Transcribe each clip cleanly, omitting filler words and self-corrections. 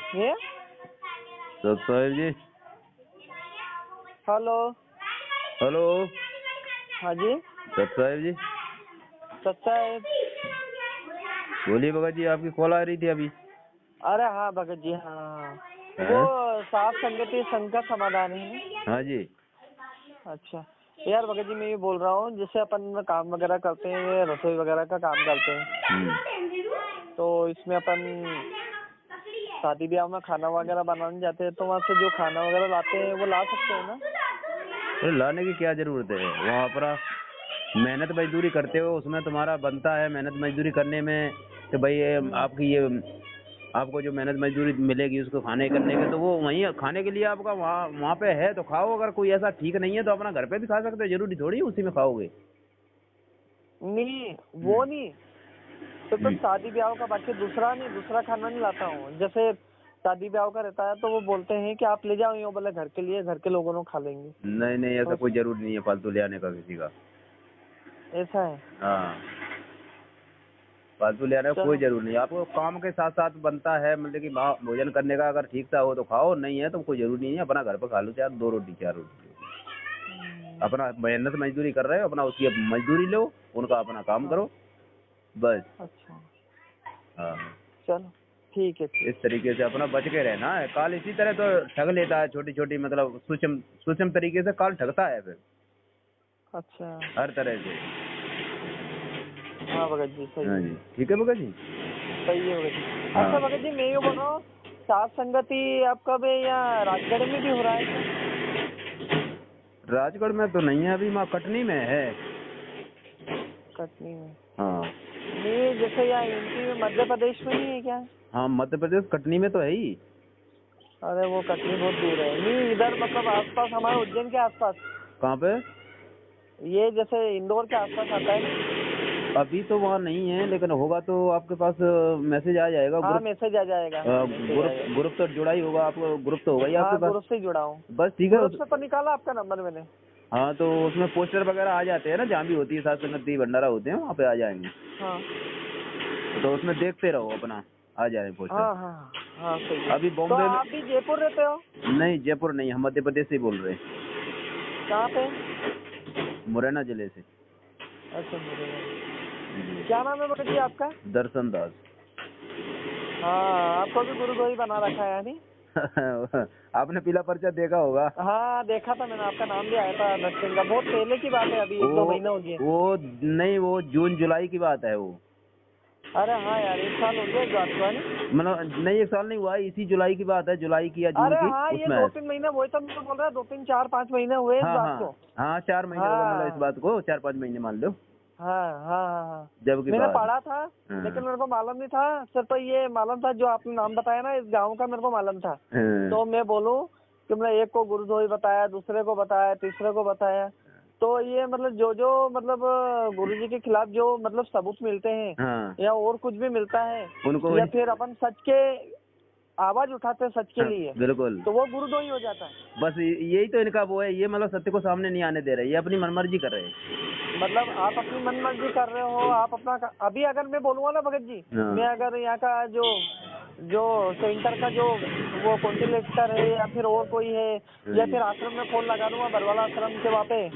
ये साहिब जी। Hello. Hello. हाँ जी साहिब जी साहब। बोलिए भगत जी, आपकी कॉल आ रही थी अभी। अरे हाँ भगत जी, हाँ हैं? वो साफ संगति संघ का समाधान है ना? हाँ जी। अच्छा यार भगत जी, मैं ये बोल रहा हूँ जैसे अपन काम वगैरह करते हैं, ये रसोई वगैरह का काम करते हैं, तो इसमें अपन शादी ब्याह में खाना वगैरह बनाने जाते हैं, तो वहाँ से जो खाना वगैरह लाते हैं वो ला सकते हैं ना? तो लाने की क्या जरूरत है? वहाँ पर मेहनत मजदूरी करते हो, उसमें तुम्हारा बनता है मेहनत मजदूरी करने में। तो भाई आपकी ये आपको जो मेहनत मजदूरी मिलेगी उसको खाने करने के, तो वो वहीं खाने के लिए आपका वहाँ पे है तो खाओ। अगर कोई ऐसा ठीक नहीं है तो अपना घर पे भी खा सकते हो, जरूरी थोड़ी उसी में खाओगे। नहीं वो नहीं, तो शादी ब्याह का बाकी दूसरा खाना नहीं लाता हूँ। जैसे शादी ब्याह का रहता है तो वो बोलते हैं कि आप ले जाओ, ये बोले घर के लिए, घर के लोगों ने खा लेंगे। नहीं नहीं, ऐसा तो कोई जरूरी नहीं है फालतू ले आने का किसी का। ऐसा है? हाँ, फालतू ले आने का कोई चलो जरूरी नहीं। आपको काम के साथ साथ बनता है, मतलब कि भोजन करने का, अगर ठीक सा हो तो खाओ, नहीं है तो कोई जरूरी नहीं है। अपना घर पर खा लो, चाहे 2 रोटी 4 रोटी। अपना मेहनत मजदूरी कर रहे हो, अपना उसकी मजदूरी लो, उनका अपना काम हाँ। करो बस। अच्छा हाँ, चलो ठीक है। इस तरीके से अपना बच के रहना है। काल इसी तरह तो ठग लेता है, छोटी छोटी मतलब सूक्ष्म तरीके से काल ठगता है फिर अच्छा हर तरह से। हाँ भगत जी सही हाँ है, जी, ठीक है भगत जी। सही है भगत जी। हाँ, अच्छा भगत जी, मैं ये बोल रहा हूँ, सात संगति आपका भी यहाँ राजगढ़ में भी हो रहा है क्या? राजगढ़ में तो नहीं है अभी, माँ कटनी में है। कटनी में? हाँ नहीं जैसे यहाँ एमपी में, मध्य प्रदेश में नहीं है क्या? हाँ, मध्य प्रदेश कटनी में तो है ही। अरे वो कटनी बहुत दूर है। नहीं इधर मतलब आसपास, हमारे उज्जैन के आसपास, कहाँ पे? ये जैसे इंदौर के आसपास आता है ना? अभी तो वहाँ नहीं है, लेकिन होगा तो आपके पास मैसेज आ जाएगा। हाँ ग्रुप मैसेज आ जाएगा, हाँ मैसेज आ ग्रुप जाएगा। ग्रुप तो जुड़ा ही होगा, आपको ग्रुप तो होगा ही आपके हाँ पास। ग्रुप से जुड़ा हूँ। बस ठीक है ग्रुप से तो निकाला आपका नंबर मैंने। हाँ, तो उसमें पोस्टर वगैरह आ जाते हैं ना, जहाँ भी होती है सात संगति भंडारा होते हैं, वहाँ पे आ जाएंगे। हाँ तो उसमें देखते रहो, अपना आ जाए पोस्टर। हाँ हाँ हाँ सही है। अभी तो बॉम्बे में आप भी जयपुर रहते हो? नहीं, जयपुर नहीं, हम मध्य प्रदेश से ही बोल रहे हैं, कहाँ पे? मुरैना जिले से। अच्छा मुरैना। जी। क्या नाम है भगत जी आपका? दर्शन दास। हाँ आपको भी गुरुद्वारी बना रखा है यानी? आपने पीला पर्चा देखा होगा। हाँ देखा था मैंने, आपका नाम भी आया था नरसिंह का। बहुत पहले की बात है, अभी 1-2 महीने हो गए। वो नहीं, वो जून जुलाई की बात है वो। अरे हाँ यार, 1 साल हो गया इस बात को है नहीं? मतलब नहीं, 1 साल नहीं हुआ, इसी जुलाई की बात है, जुलाई की या जून अरे की, हाँ ये उसमें है। 2-3 महीने, वही तो मैं बोल रहा, 2-3 4-5 महीने हुए इस हाँ बात हाँ को। हाँ, 4 महीने हो गए, मतलब इस हाँ बात को 4-5 महीने मान लो। हाँ हाँ हाँ हाँ जब की मैंने बात। पढ़ा था, हाँ लेकिन मेरे को मालूम नहीं था सर। तो ये मालूम था जो आपने नाम बताया ना, इस गांव का मेरे को मालूम था। हाँ, तो मैं बोलूं कि मैंने एक को गुरुद्वारी बताया, दूसरे को बताया, तीसरे को बताया। तो ये मतलब जो मतलब गुरुजी के खिलाफ जो मतलब सबूत मिलते हैं, हाँ, या और कुछ भी मिलता है, उनको या फिर अपन सच के आवाज उठाते हैं सच के हाँ, लिए, बिल्कुल। तो वो गुरुद्रोही हो जाता है। बस यही तो इनका वो है, ये मतलब सत्य को सामने नहीं आने दे रहे, ये अपनी मनमर्जी कर रहे हैं। मतलब आप अपनी मनमर्जी कर रहे हो, आप अपना अभी अगर मैं बोलूंगा ना भगत जी, हाँ, मैं अगर यहाँ का जो जो सेंटर का जो वो कॉन्टिलेक्टर है, या फिर और कोई है, या फिर आश्रम में फोन लगा दूंगा, बरवाला आश्रम के वहाँ पे,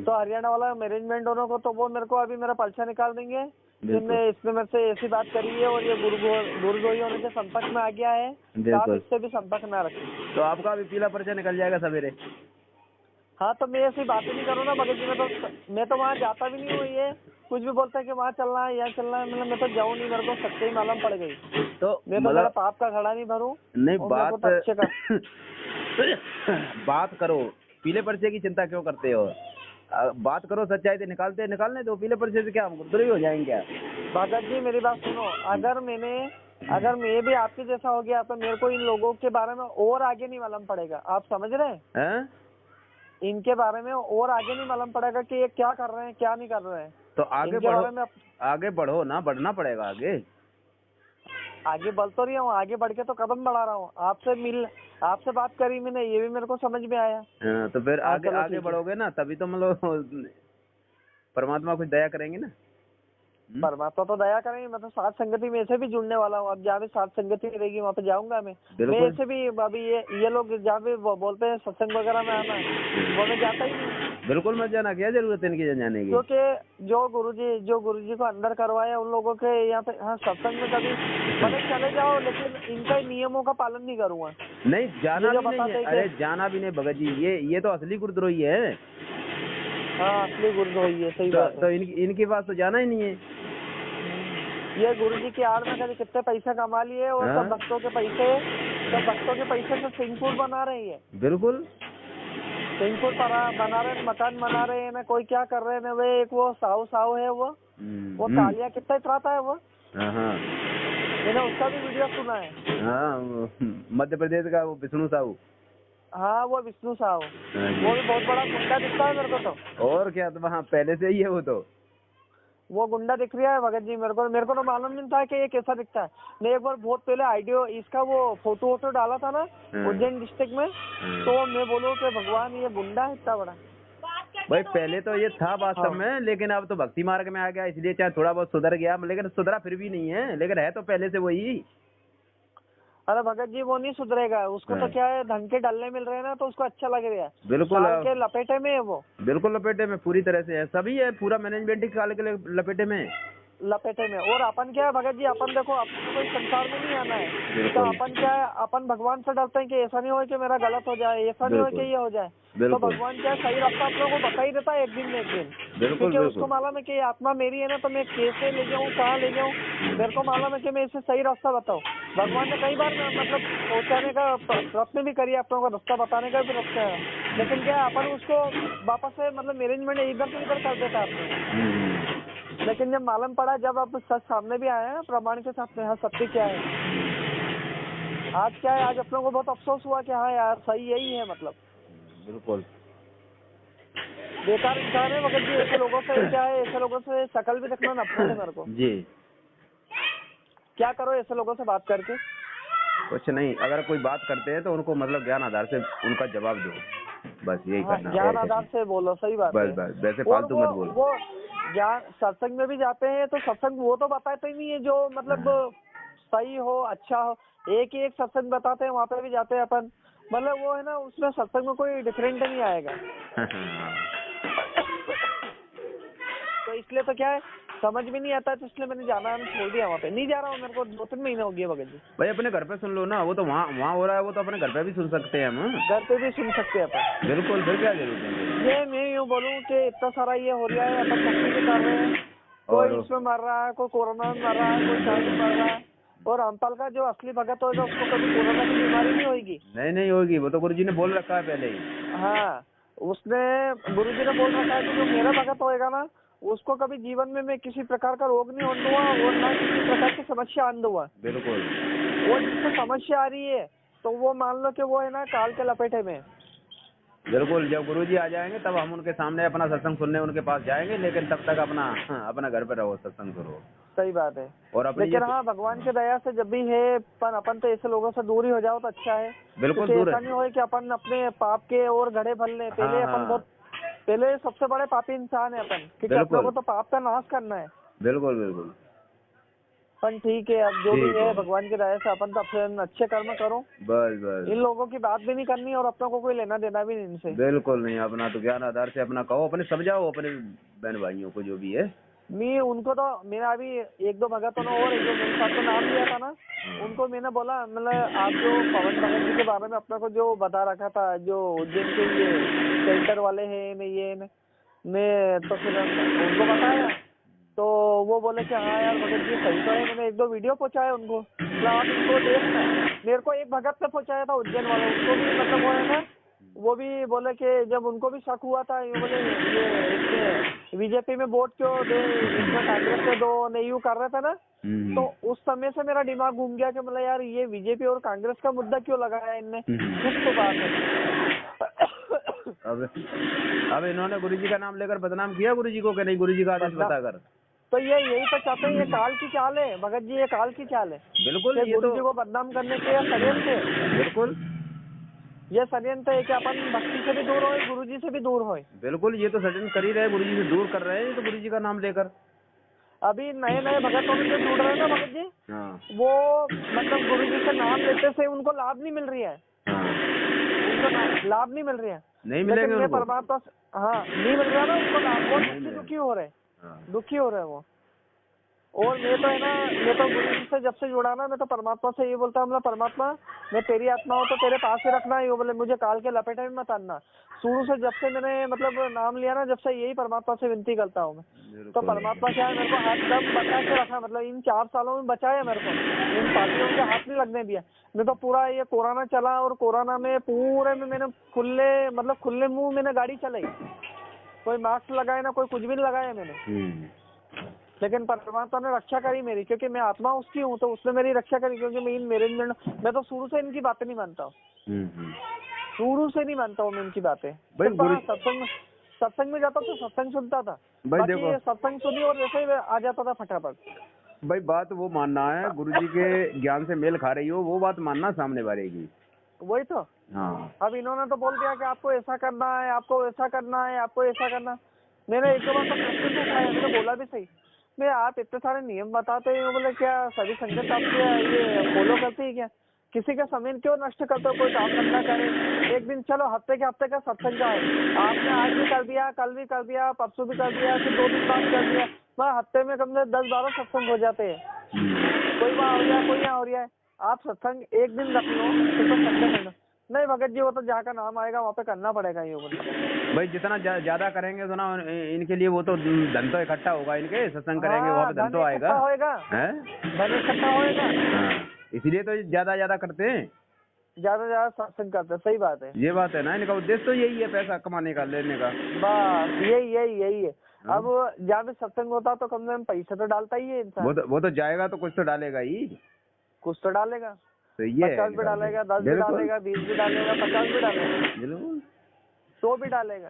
तो हरियाणा वाला मैनेजमेंट दोनों को, तो वो मेरे को अभी मेरा पर्चा निकाल देंगे कि बिल्कुल मैं इसमें मेरे से ऐसी बात करी है और ये गुरुद्रोही होने के संपर्क में आ गया है, तो आप बिल्कुल। इससे भी संपर्क ना रखें। तो आपका भी पीला पर्चा निकल जाएगा सवेरे। हाँ तो मैं ऐसी बातें नहीं करूँ ना भगत जी, मैं तो वहाँ जाता भी नहीं हूँ। ये कुछ भी बोलता है कि वहाँ चलना है, यहाँ चलना है, मतलब मैं तो जाऊँ नहीं, मेरे को सच्चाई मालूम पड़ गई। तो मैं तो मेरा मतलब पाप का घड़ा नहीं भरूँ, नहीं, और मेरे को तो अच्छे का बात करो, पीले पर्चे की चिंता क्यों करते हो? बात करो, सच्चाई से निकालने दो। पीले पर्चे से क्या हम गुरुद्रोही हो जाएंगे क्या? भगत जी मेरी बात सुनो, अगर मैं भी आपके जैसा हो गया तो मेरे को इन लोगों के बारे में और आगे नहीं मालूम पड़ेगा। आप समझ रहे हैं? हैं? इनके बारे में और आगे नहीं मालूम पड़ेगा कि ये क्या कर रहे हैं, क्या नहीं कर रहे हैं। तो आगे इनके बढ़ो, बारे में आगे बढ़ो ना, बढ़ना पड़ेगा आगे। आगे बढ़ तो रही हूँ, आगे बढ़ के तो कदम बढ़ा रहा हूँ। आपसे बात करी मैंने, ये भी मेरे को समझ में आया। हाँ, तो फिर हाँ आगे चलो आगे ठीक है। बढ़ोगे ना, तभी तो मतलब परमात्मा कुछ दया करेंगे ना। परमात्मा तो दया करेंगे। मैं तो साथ संगति में ऐसे भी जुड़ने वाला हूँ। अब जहाँ भी साथ संगति रहेगी वहाँ पे जाऊंगा मैं ऐसे भी। अभी ये लोग जहाँ पे बोलते हैं सत्संग वगैरह में आना, वो मैं जाता ही नहीं। बिल्कुल मत जाना, क्या जरूरत है इनकी जाने की। क्योंकि जो गुरुजी को अंदर करवाया उन लोगों के यहाँ पे, हाँ सत्संग में कभी भले चले जाओ, लेकिन इनका नियमों का पालन नहीं करूँगा। नहीं जाना भी नहीं है, अरे जाना भी नहीं भगत जी, ये तो असली गुरुद्रोही है। हाँ असली गुरुद्रोही है, सही बात है। तो इनके पास तो जाना ही नहीं है। ये गुरुजी की आड़ में कभी कितने पैसे कमा लिए और सब भक्तों के पैसे से स्विमिंग पूल बना रही है। बिल्कुल स्विमिंग पूल बना रहे हैं, मकान बना रहे हैं ना, कोई क्या कर रहे हैं वे। एक वो साहू है वो कालिया कितना इतराता है वो। मैंने उसका भी वीडियो सुना है। हाँ मध्य प्रदेश का वो विष्णु साहू। हाँ वो विष्णु साहू, वो भी बहुत बड़ा गुंडा दिखता है मेरे को तो। और क्या, तो वहाँ पहले से ही है वो गुंडा दिख रहा है भगत जी मेरे को तो मालूम नहीं था कि ये कैसा दिखता है। मैं एक बार बहुत पहले आइडियो इसका वो फोटो डाला था ना उज्जैन डिस्ट्रिक्ट में, तो मैं बोलूँ कि भगवान ये गुंडा है इतना बड़ा। भाई पहले तो ये था वास्तव में, लेकिन अब तो भक्ति मार्ग में आ गया, इसलिए चाहे थोड़ा बहुत सुधर गया, लेकिन सुधरा फिर भी नहीं है, लेकिन है तो पहले से वही। अरे भगत जी वो नहीं सुधरेगा, उसको तो क्या है धन के डल्ले मिल रहे हैं ना, तो उसको अच्छा लग रहा है। बिल्कुल के लपेटे में है वो, बिल्कुल लपेटे में पूरी तरह से है, सभी है, पूरा मैनेजमेंट ही काल के लपेटे में। और अपन क्या है भगत जी, अपन देखो अपन कोई संसार में नहीं आना है, तो अपन क्या है, अपन भगवान से डरते हैं कि ऐसा नहीं हो कि मेरा गलत हो जाए, ऐसा नहीं हो कि ये हो जाए। तो भगवान क्या है सही रास्ता आप लोगों को बता ही देता है एक दिन में एक दिन, क्योंकि उसको मालूम है कि आत्मा मेरी है ना, तो मैं कैसे ले जाऊँ, कहाँ ले जाऊँ, मेरे को मालूम है कि मैं इसे सही रास्ता बताऊँ। भगवान ने कई बार मतलब पहुँचाने का प्रयत्न भी करिए, आप लोगों को रास्ता बताने का भी प्रयत्न है, लेकिन क्या अपन उसको वापस से मतलब मैनेजमेंट इधर से उधर कर देता आपने। लेकिन जब मालूम पड़ा, जब आप सच सामने भी आए हैं प्रमाण के साथ में, हाँ सत्य क्या है, आज क्या है, आज अपनों को बहुत अफसोस हुआ कि हाँ यार सही यही है। मतलब बिल्कुल बेकार इंसान है मगर जी, ऐसे लोगों से क्या है, ऐसे लोगों से शकल भी देखना नफरत है मेरे को जी। क्या करो ऐसे लोगों से बात करके, कुछ नहीं, अगर कोई बात करते हैं तो उनको मतलब ज्ञान आधार से उनका जवाब दो, बस यही करना। ज्ञान आधार से बोलो, सही बात है, बस वैसे फालतू मत बोलो। वो ज्ञान सत्संग में भी जाते हैं तो सत्संग वो तो बताते नहीं है जो मतलब सही हो, अच्छा हो, एक ही एक सत्संग बताते हैं, वहाँ पे भी जाते हैं अपन, मतलब वो है ना, उसमें सत्संग में कोई डिफरेंट नहीं आएगा। तो इसलिए तो क्या है समझ में नहीं आता है, तो इसलिए मैंने जाना छोड़ दिया, वहाँ पे नहीं जा रहा हूँ, मेरे को 2-3 महीने हो गए भगत जी। भाई अपने घर पे सुन लो ना, वो तो वहाँ हो रहा है, वो तो अपने घर पे भी सुन सकते हैं हम, घर पे भी सुन सकते हैं अपन। बिल्कुल, फिर क्या जरूरत है। ये मैं यूँ बोलूँ कि इतना सारा ये हो रहा है, अपन भक्ति भी कर रहे हैं, कोई इसमें मर रहा है, कोई कोरोना में मर रहा है, कोई चाय में मर रहा है, और रामपाल का जो असली भगत होगा उसको कभी कोरोना की बीमारी नहीं होगी। नहीं होगी, वो तो गुरुजी ने बोल रखा है पहले ही। हाँ उसने गुरुजी ने बोल रखा है कि जो मेरा भगत होएगा ना, उसको कभी जीवन में मैं किसी प्रकार का रोग नहीं होने दूंगा और ना किसी प्रकार की समस्या आने दूंगा। बिल्कुल, वो जिसको समस्या आ रही है तो वो मान लो कि वो है ना काल के लपेटे में। बिल्कुल, जब गुरुजी आ जाएंगे तब हम उनके सामने अपना सत्संग सुनने उनके पास जाएंगे, लेकिन तब तक अपना घर पे रहो, सत्संग करो। सही बात है। और लेकिन हाँ भगवान की दया से जब भी है अपन तो ऐसे लोगों से दूर ही हो जाओ तो अच्छा है। बिल्कुल दूर ऐसा नहीं हो कि अपन अपने पाप के और घड़े भर ले। पहले अपन पहले सबसे बड़े पापी इंसान है अपन, क्योंकि अपनों को तो पाप का नाश करना है। बिल्कुल। अपन ठीक है, अब जो भी है भगवान की दया से अपन तो अपने अच्छे कर्म करो, बस इन लोगों की बात भी नहीं करनी और अपनों को कोई लेना देना भी नहीं इनसे। बिल्कुल नहीं, अपना तो ज्ञान आधार से अपना कहो, अपने समझाओ अपने बहन भाइयों को जो भी है। मैं उनको तो मेरा अभी 1-2 भगतों ने और जो मेरे साथ तो नाम लिया था ना, उनको मैंने बोला मतलब आप जो पवन भगत जी के बारे में अपने को जो बता रखा था, जो उज्जैन के ये सेंटर वाले हैं मैं तो फिर उनको बताया, तो वो बोले कि हाँ यार भगत जी सही तो है। मैंने 1-2 वीडियो पहुंचाया उनको, मतलब आप इनको देखना। मेरे को एक भगत ने पहुंचाया था उज्जैन वाला, उनको भी मतलब वो है ना, वो भी बोले कि जब उनको भी शक हुआ था, ये बोले ये बीजेपी में वोट क्यों दे, इसमें कांग्रेस में दो नहीं कर रहे थे ना, तो उस समय से मेरा दिमाग घूम गया कि मतलब यार ये बीजेपी और कांग्रेस का मुद्दा क्यों लगाया इनने, कुछ तो बात है। अब इन्होंने गुरुजी का नाम लेकर बदनाम किया गुरुजी को कि नहीं, गुरुजी का आदेश बताकर, तो ये यही तो चाहते हैं, ये काल की चाल है भगत जी, ये काल की चाल है। बिल्कुल, ये गुरुजी को बदनाम करने के षड्यंत्र है। बिल्कुल ये षड्यंत्र है कि अपन भक्ति से भी दूर होए, गुरुजी से भी दूर होए। बिल्कुल, ये तो षड्यंत्र कर ही रहे, गुरुजी से दूर कर रहे हैं तो गुरुजी का नाम लेकर। अभी नए नए भगतों में जो जुड़ रहे हैं ना भगत जी, हाँ वो मतलब गुरु जी का नाम लेते से उनको लाभ नहीं मिल रही है, हाँ, उनको लाभ नहीं मिल रही है। नहीं मिलेंगे लेकिन मैं उनको। परमात्मा हाँ नहीं मिल रहा ना उनको लाभ, वो नहीं दुखी मिलेगा। दुखी हो रहे, हाँ, दुखी हो रहे हैं वो। और मैं तो है ना, मैं तो गुरु जी से जब से जुड़ा ना, मैं तो परमात्मा से ये बोलता हूँ, परमात्मा मैं तेरी आत्मा हूँ तो तेरे पास ही रखना, ये बोले मुझे काल के लपेटे में मत आना। शुरू से जब से मैंने मतलब नाम लिया ना, जब से यही परमात्मा से विनती करता हूँ मैं। तो बिल्कुल। परमात्मा क्या है, मेरे को हाथ दम बचा के रखा, मतलब इन 4 सालों में बचाया मेरे को, इन पार्टियों के हाथ नहीं लगने दिया। मैं तो पूरा ये कोरोना चला, और कोरोना में पूरे में मैंने खुले मुंह मैंने गाड़ी चलाई, कोई मास्क लगाया ना, कोई कुछ भी नहीं लगाया मैंने। लेकिन परमात्मा ने रक्षा करी मेरी, क्योंकि मैं आत्मा उसकी हूँ, तो उसने मेरी रक्षा करी। क्योंकि मैं तो शुरू से इनकी बातें नहीं मानता हूँ, शुरू से नहीं मानता हूँ मैं इनकी बातें। भाई सिर्फ हाँ, सत्संग में जाता तो सत्संग सुनता था, भाई बाकी देखो, ये सत्संग सुनी और वैसे ही आ जाता था फटाफट। भाई बात वो मानना है, गुरुजी के ज्ञान से मेल खा रही हो वो बात मानना सामने वाले की। वही तो। हाँ अब इन्होंने तो बोल दिया कि आपको ऐसा करना है, आपको ऐसा करना है, आपको ऐसा करना है। मैंने एक दो बार तो प्रश्न भी उठाया, मैंने बोला भी सही, मैं आप इतने सारे नियम बताते हैं, बोले क्या सभी संगत आपके ये फॉलो करती है क्या? किसी का समय क्यों नष्ट करते हो, कोई काम धंधा करे। एक दिन चलो हफ्ते का सत्संग का है, आपने आज भी कर दिया, कल भी कर दिया, परसों भी कर दिया, फिर 2 दिन बाद कर दिया, वह हफ्ते में कम से 10-12 सत्संग हो जाते हैं। कोई वहाँ हो रहा है, कोई यहाँ हो रहा है। आप सत्संग एक दिन रख लो, फिर तो संडे संडे नहीं भगत जी, वो तो जहाँ का नाम आएगा वहाँ पे करना पड़ेगा ये बोले। भाई जितना ज्यादा करेंगे उतना इनके लिए वो तो धन तो इकट्ठा होगा, इनके सत्संग करेंगे वहाँ हाँ, पे धन तो आएगा, इकट्ठा होएगा, हैं? धन इकट्ठा होएगा, हाँ, इसीलिए तो ज्यादा ज्यादा करते हैं, ज्यादा से ज्यादा सत्संग करते हैं। सही बात है, ये बात है ना, इनका उद्देश्य तो यही है, पैसा कमाने का, लेने का। बस यही है। हाँ? अब जहाँ भी सत्संग होता तो कम से कम पैसा तो डालता ही है इंसान, वो तो जाएगा तो कुछ तो डालेगा ही, कुछ तो डालेगा। तो ये 50 भी डालेगा, 10 भी बिल्कुल डालेगा, 20 भी डालेगा, 50 भी डालेगा, बिल्कुल। 100 भी डालेगा।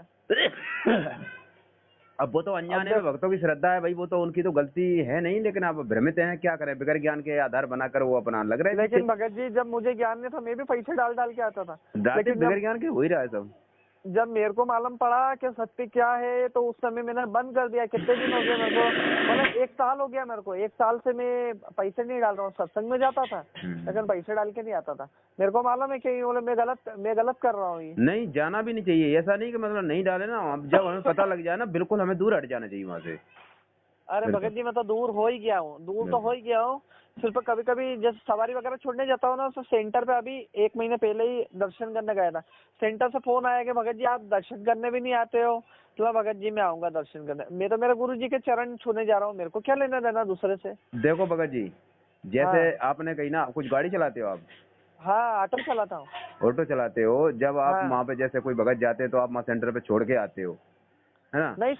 अब वो तो अनजाने में भक्तों की श्रद्धा है भाई, वो तो उनकी तो गलती है नहीं, लेकिन आप भ्रमित हैं, क्या करें, बगैर ज्ञान के आधार बनाकर वो अपना लग रहे हैं। लेकिन भगत जी जब मुझे ज्ञान नहीं था, मैं भी पैसे डाल डाल के आता था, डाटे लेकिन बगैर ज्ञान के हो ही रहा है सब। जब मेरे को मालूम पड़ा कि सत्य क्या है, तो उस समय मैंने बंद कर दिया। कितने दिन हो गए मेरे को, मतलब 1 साल हो गया मेरे को, 1 साल से मैं पैसे नहीं डाल रहा हूँ। सत्संग में जाता था लेकिन पैसे डाल के नहीं आता था। मेरे को मालूम है कि ये बोले मैं गलत कर रहा हूँ ये। नहीं, जाना भी नहीं चाहिए, ऐसा नहीं कि मतलब नहीं डाले ना, अब जब हमें पता लग जाए ना, बिल्कुल हमें दूर हट जाना चाहिए वहाँ से। अरे भगत जी मैं तो दूर हो ही गया हूँ, दूर तो हो ही गया हूँ। सिर्फ कभी कभी जैसे सवारी वगैरह छोड़ने जाता हूँ ना, तो सेंटर पे अभी 1 महीने पहले ही दर्शन करने गया था। सेंटर से फोन आया कि भगत जी आप दर्शन करने भी नहीं आते हो। तो भगत जी मैं आऊंगा दर्शन करने, मैं तो मेरे गुरु जी के चरण छूने जा रहा हूँ, मेरे को क्या लेना देना दूसरे से। देखो भगत जी, जैसे आपने कही ना, कुछ गाड़ी चलाते हो आप? हाँ, ऑटो चलाता हूँ। ऑटो चलाते हो, जब आप हाँ। वहाँ पे जैसे कोई भगत जाते हैं तो आप वहाँ सेंटर पे छोड़ के आते हो, है ना? नहीं,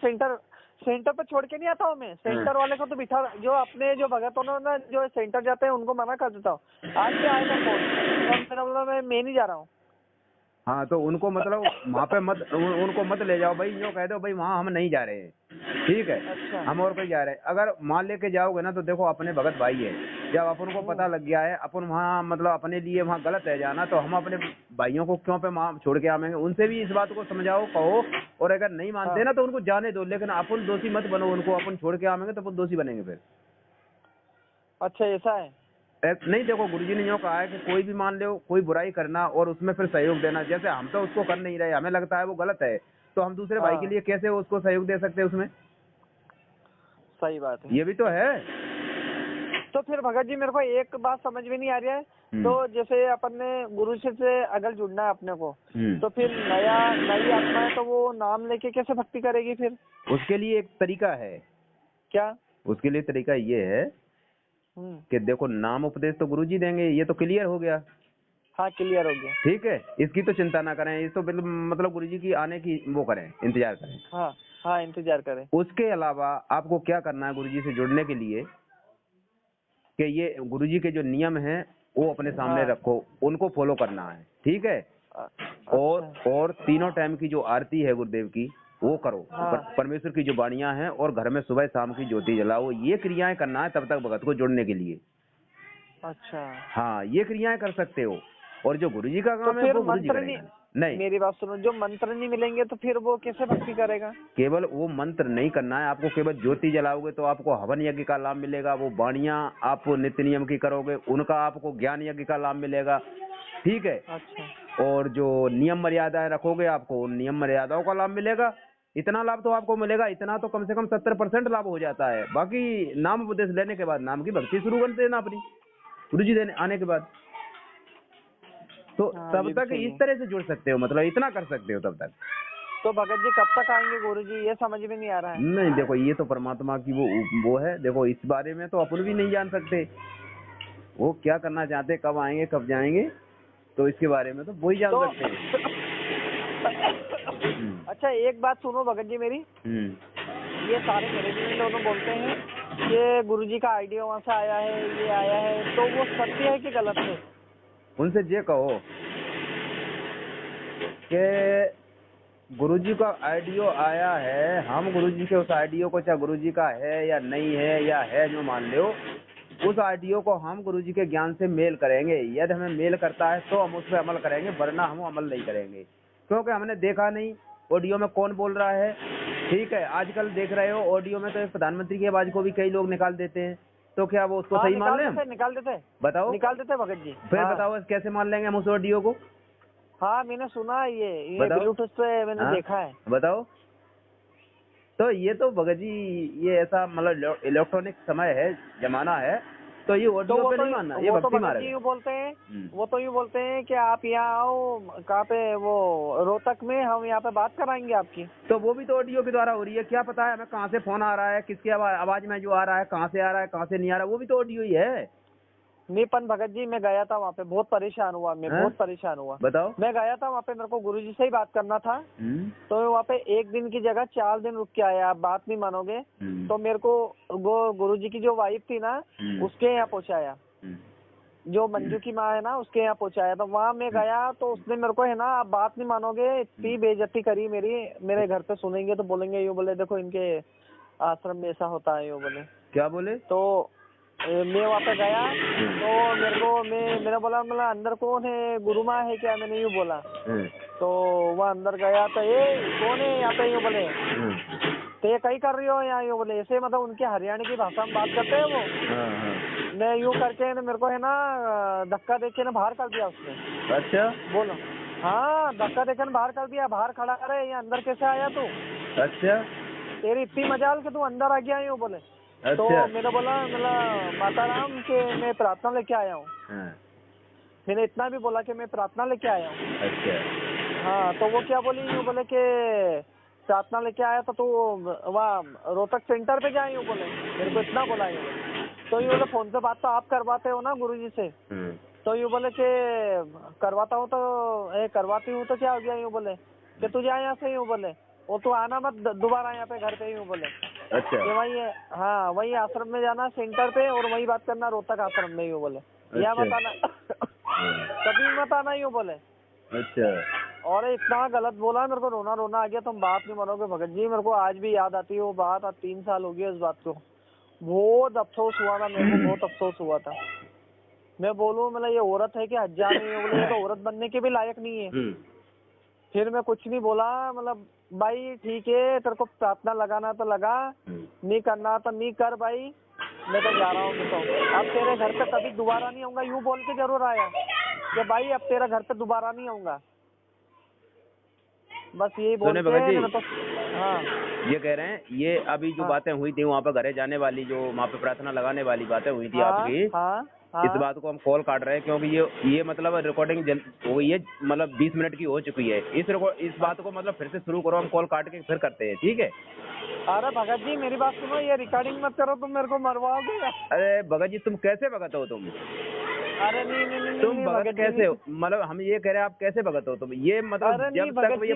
सेंटर पे छोड़ के नहीं आता हूँ मैं। सेंटर वाले को तो बिठा, जो अपने जो भगत होना ना, जो सेंटर जाते हैं उनको मना कर देता हूँ, आज भी आएगा फोन, तो मैंने बोला मैं नहीं जा रहा हूँ। हाँ, तो उनको मतलब वहाँ पे उनको मत ले जाओ भाई, यूँ कह दो भाई वहाँ हम नहीं जा रहे हैं, ठीक है? अच्छा। हम और कोई जा रहे हैं, अगर मान लेके जाओगे ना, तो देखो अपने भगत भाई है, जब अपन को पता लग गया है अपन वहाँ मतलब अपने लिए वहाँ गलत है जाना, तो हम अपने भाइयों को क्यों पे वहाँ छोड़ के आवेंगे? उनसे भी इस बात को समझाओ, कहो, और अगर नहीं मानते ना तो उनको जाने दो, लेकिन अपन दोषी मत बनो उनको, अपन छोड़ के आवेंगे तो अपन दोषी बनेंगे फिर। अच्छा, ऐसा है। नहीं, देखो गुरुजी ने यूँ कहा है कि कोई भी मान लो कोई बुराई करना और उसमें फिर सहयोग देना, जैसे हम तो उसको कर नहीं रहे, हमें लगता है वो गलत है, तो हम दूसरे भाई के लिए कैसे उसको सहयोग दे सकते हैं उसमें? सही बात है। ये भी तो है। तो फिर भगत जी मेरे को एक बात समझ में नहीं आ रही है, तो जैसे अपन ने गुरु से अगर जुड़ना है अपने को, तो फिर नई आत्मा है, तो वो नाम लेके कैसे भक्ति करेगी फिर? उसके लिए एक तरीका है। क्या? उसके लिए तरीका ये है कि देखो, नाम उपदेश तो गुरुजी देंगे, ये तो क्लियर हो गया। हाँ, क्लियर हो गया। ठीक है, इसकी तो चिंता ना करें, इस तो मतलब गुरुजी की आने की वो करें, इंतजार करें। हाँ हाँ, इंतजार करें। उसके अलावा आपको क्या करना है गुरुजी से जुड़ने के लिए, कि ये गुरुजी के जो नियम हैं वो अपने सामने रखो, उनको फॉलो करना है, ठीक है? और 3 टाइम की जो आरती है गुरुदेव की वो करो, परमेश्वर की जो वाणियां हैं, और घर में सुबह शाम की ज्योति जलाओ, ये क्रियाएं करना है तब तक भगत को जुड़ने के लिए। अच्छा। हाँ, ये क्रियाएं कर सकते हो, और जो गुरुजी का काम है वो गुरुजी करेंगे। नहीं, मेरी बात सुनो, जो मंत्र नहीं मिलेंगे तो फिर वो कैसे भक्ति करेगा? केवल वो मंत्र नहीं करना है आपको, केवल ज्योति जलाओगे तो आपको हवन यज्ञ का लाभ मिलेगा। वो वाणियां आप नित्य नियम की करोगे, उनका आपको ज्ञान यज्ञ का लाभ मिलेगा, ठीक है। अच्छा। और जो नियम मर्यादाएं रखोगे आपको उन नियम मर्यादाओं का लाभ मिलेगा। इतना लाभ तो आपको मिलेगा, इतना तो कम से कम 70% लाभ हो जाता है। बाकी नाम उपदेश लेने के बाद नाम की भक्ति शुरू कर देना अपनी, गुरु जी देने आने के बाद। तो हाँ, तब ये भी तक सही इस है। तरह से जुड़ सकते हो, मतलब इतना कर सकते हो तब तक। तो भगत जी कब तक आएंगे गुरुजी, ये समझ में नहीं आ रहा है। नहीं देखो, ये तो परमात्मा की वो है। देखो इस बारे में तो अपन भी नहीं जान सकते, वो क्या करना चाहते, कब आएंगे कब जाएंगे, तो इसके बारे में तो वो ही जान तो सकते हैं। अच्छा, एक बात सुनो भगत जी मेरी, ये सारे मैनेजमेंट दोनों बोलते हैं कि गुरुजी का आइडिया वहाँ से आया है, ये आया है, तो वो सत्य है कि गलत है? उनसे ये कहो कि गुरुजी का आइडियो आया है, हम गुरुजी के उस आइडियो को, चाहे गुरुजी का है या नहीं है, या है जो मान लो, उस आइडियो को हम गुरुजी के ज्ञान से मेल करेंगे। यदि हमें मेल करता है तो हम उस पर अमल करेंगे, वरना हम अमल नहीं करेंगे, क्योंकि हमने देखा नहीं ऑडियो में कौन बोल रहा है। ठीक है, आजकल देख रहे हो ऑडियो में तो एक प्रधानमंत्री की आवाज को भी कई लोग निकाल देते हैं, तो क्या वो उसको सही मान लें हम? निकाल देते बताओ, निकाल देते भगत जी। फिर हाँ। बताओ कैसे मान लेंगे हम उस ऑडियो को? हाँ, मैंने सुना है, ये बताओ। ब्लूटूथ पे मैंने हाँ, देखा है। बताओ। तो ये तो भगत जी, ये ऐसा मतलब इलेक्ट्रॉनिक समय है, जमाना है, तो ये ऑडियो पे नहीं मानना, ये भक्ति मार्ग है। यूँ बोलते हैं, वो तो यूँ बोलते हैं कि आप यहाँ आओ, कहाँ पे, वो रोहतक में, हम यहाँ पे बात कराएंगे आपकी। तो वो भी तो ऑडियो के द्वारा हो रही है। क्या पता है हमें कहाँ से फोन आ रहा है, किसकी आवाज में जो आ रहा है, कहाँ से आ रहा है, कहाँ से नहीं आ रहा है, वो भी तो ऑडियो ही है। नहीं, पन भगत जी मैं गया था वहाँ पे, बहुत परेशान हुआ मैं, हैं? बहुत परेशान हुआ। बताओ। मैं गया था वहाँ पे, मेरे को गुरुजी से ही बात करना था, तो मैं वहाँ पे 1 दिन की जगह 4 दिन रुक के आया। आप बात नहीं मानोगे, तो मेरे को वो गुरुजी की जो वाइफ थी ना, उसके यहाँ पहुँचाया, जो मंजू की माँ है ना, उसके यहाँ पहुँचाया। तो वहाँ मैं गया तो उसने मेरे को, है ना, आप बात नहीं मानोगे, इतनी बेइज्जती करी मेरी। मेरे घर पे सुनेंगे तो बोलेंगे, यूँ बोले देखो इनके आश्रम में ऐसा होता है, यूँ बोले। क्या बोले? तो मैं वहाँ पे गया तो मेरे को, मैंने बोला मतलब अंदर कौन है, गुरु माँ है क्या, मैंने यूँ बोला। तो वह अंदर गया तो ये कौन है यहाँ पे, यूँ बोले, तो ये कहीं कर रही हो यहाँ, यूँ बोले, ऐसे मतलब उनके हरियाणा की भाषा में बात करते हैं वो। मैं यूँ करके ना, मेरे को है ना धक्का देके ना बाहर कर दिया उसने। अच्छा, बोलो। हाँ, धक्का देके ना बाहर कर दिया, बाहर खड़ा करे, ये अंदर कैसे आया तू? अच्छा, तेरी इतनी मजाल कि तू अंदर आ गया, यूँ बोले। तो मैंने बोला मतलब माता राम के मैं प्रार्थना लेके आया हूँ। मैंने इतना भी बोला कि मैं प्रार्थना लेके आया हूँ। अच्छा। हाँ, तो वो क्या बोली, यूँ बोले कि प्रार्थना लेके आया तो तू वहाँ रोहतक सेंटर पे जाए, यूँ बोले, मेरे को इतना बोला यूँ बोले। तो यूँ बोले फोन पे बात तो आप करवाते हो ना गुरुजी से, तो यूँ बोले कि करवाता हूँ तो करवाती हूँ तो क्या हो गया, यूँ बोले कि तू जा यहाँ से, यूँ बोले, वो तू आना मत दोबारा यहाँ पे घर पे, यूँ बोले। अच्छा, वही है, हाँ, वही आश्रम में जाना सेंटर पे, और वही बात करना रोहतक आश्रम में, यूँ बोले। यहाँ मत आना, कभी मत आना, यूँ बोले। अच्छा। और इतना गलत बोला, मेरे को रोना रोना आ गया। तुम बात नहीं मानोगे भगत जी, मेरे को आज भी याद आती है वो बात। आज 3 साल हो गए उस बात को। बहुत अफसोस हुआ था मेरे को, बहुत अफसोस हुआ था। मैं बोलूँ मतलब ये औरत है कि हजार नहीं है, बोले ये तो औरत बनने के भी लायक नहीं है। फिर मैं कुछ नहीं बोला, मतलब भाई ठीक है, तेरे को प्रार्थना लगाना तो लगा, नहीं करना तो नहीं कर भाई, मैं तो जा रहा हूँ। मैं तो अब तेरे घर पे कभी दोबारा नहीं आऊंगा, यूँ बोल के जरूर आया कि भाई अब तेरे घर पे दोबारा नहीं आऊंगा, बस यही बोल के। तो हाँ, ये कह रहे हैं, ये अभी जो बातें हुई थी वहाँ पे घरे जाने वाली, जो वहाँ पे प्रार्थना लगाने वाली बातें हुई थी आपकी, इस बात को हम कॉल काट रहे हैं क्योंकि ये मतलब रिकॉर्डिंग हो गई है, मतलब 20 मिनट की हो चुकी है। इस बात को मतलब फिर से शुरू करो, हम कॉल काट के फिर करते हैं, ठीक है? अरे भगत जी मेरी बात सुनो, ये रिकॉर्डिंग मत करो, तुम मेरे को मरवाओगे। अरे भगत जी तुम कैसे भगत हो तुम? अरे नहीं, तुम भगत कैसे हो? मतलब हम ये कह रहे हैं आप कैसे भगत हो तुम? ये मतलब जब तक ये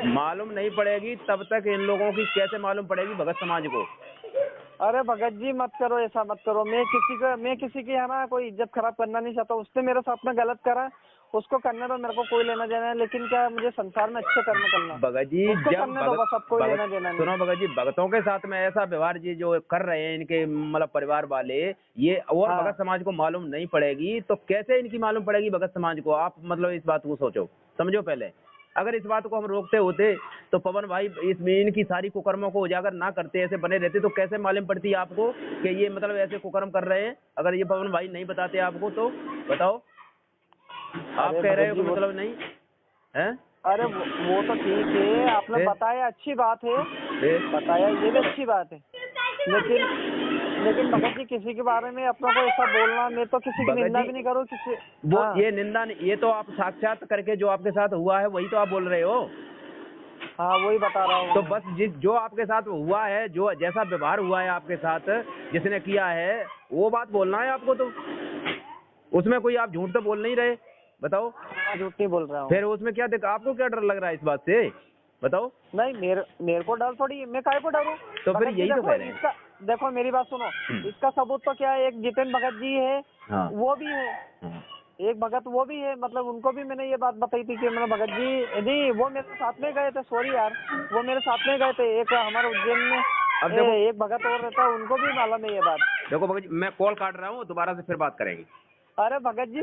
मालूम नहीं पड़ेगी तब तक इन लोगों की कैसे मालूम पड़ेगी भगत समाज को? अरे भगत जी मत करो, ऐसा मत करो। मैं किसी की है ना कोई इज्जत खराब करना नहीं चाहता। उसने मेरे साथ में गलत करा, उसको करने दो, मेरे को कोई लेना देना है। लेकिन क्या मुझे संसार में अच्छे कर्म करना, भगत जी उसको जब करने दो, बस अब कोई लेना देना नहीं। सुनो भगत जी, भगतों के साथ में ऐसा व्यवहार जी जो कर रहे हैं इनके मतलब परिवार वाले, ये और हाँ। भगत समाज को मालूम नहीं पड़ेगी तो कैसे इनकी मालूम पड़ेगी भगत समाज को? आप मतलब इस बात को सोचो, समझो पहले। अगर इस बात को हम रोकते होते तो पवन भाई इसमें इनकी सारी कुकर्मों को उजागर ना करते, ऐसे बने रहते, तो कैसे मालूम पड़ती आपको कि ये मतलब ऐसे कुकर्म कर रहे हैं? अगर ये पवन भाई नहीं बताते आपको तो बताओ, आप अरे कह रहे भगत हो जी कि मतलब नहीं है? अरे वो तो ठीक है, आपने फिर? बताया अच्छी बात है, फिर? बताया ये भी अच्छी बात है। लेकिन भगत जी किसी के बारे में अपनों को ऐसा बोलना, मैं तो किसी की भगत निंदा जी, भी नहीं करूँ किसी। वो हाँ ये निंदा नहीं, ये तो आप साक्षात करके जो आपके साथ हुआ है वही तो आप बोल रहे हो। हाँ, वही बता रहा हूँ तो मैं। बस जो आपके साथ हुआ है, जो जैसा व्यवहार हुआ है आपके साथ, जिसने किया है वो बात बोलना है आपको। तो उसमें कोई आप झूठ तो बोल नहीं रहे, बताओ। हाँ, झूठ नहीं बोल रहा हूँ। फिर उसमें क्या आपको क्या डर लग रहा है इस बात से, बताओ? नहीं, मेरे को डर थोड़ी है, मैं काहे को डरूं? तो फिर भगत जी यही तो देखो कह रहे हैं। इसका, देखो मेरी बात सुनो, इसका सबूत तो क्या है, एक जितेंद्र भगत जी है, हाँ। वो भी है, हाँ। एक भगत वो भी है, मतलब उनको भी मैंने ये बात बताई थी कि मैंने भगत जी नहीं, वो मेरे साथ में गए थे, सॉरी यार, वो मेरे साथ में गए थे। एक हमारे उज्जैन में अब देखो, एक भगत और रहता है, उनको भी मालूम है ये बात। देखो भगत जी, मैं कॉल काट रहा हूँ, दोबारा से फिर बात करेंगे। अरे भगत जी